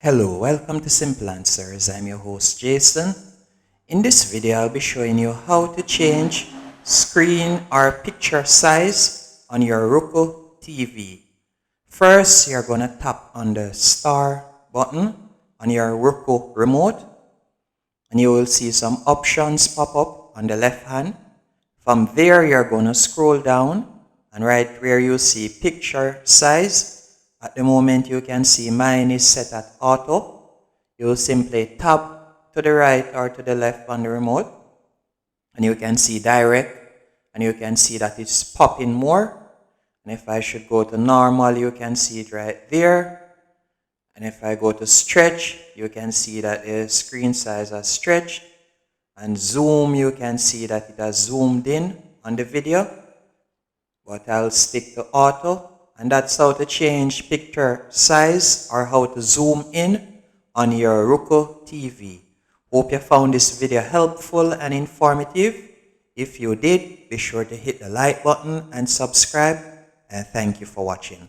Hello, welcome to Simple Answers. I'm your host Jason. In this video, I'll be showing you how to change screen or picture size on your Roku TV. First, you're going to tap on the star button on your Roku remote, and you will see some options pop up on the left hand. From there, you're going to scroll down, and right where you see picture size, at the moment you can see mine is set at auto. You will simply tap to the right or to the left on the remote, and you can see direct, and you can see that it's popping more. And if I should go to normal, you can see it right there. And if I go to stretch, you can see that the screen size has stretched. And zoom, you can see that it has zoomed in on the video. But I'll stick to auto. And that's how to change picture size or how to zoom in on your Roku TV. Hope you found this video helpful and informative. If you did, be sure to hit the like button and subscribe. And thank you for watching.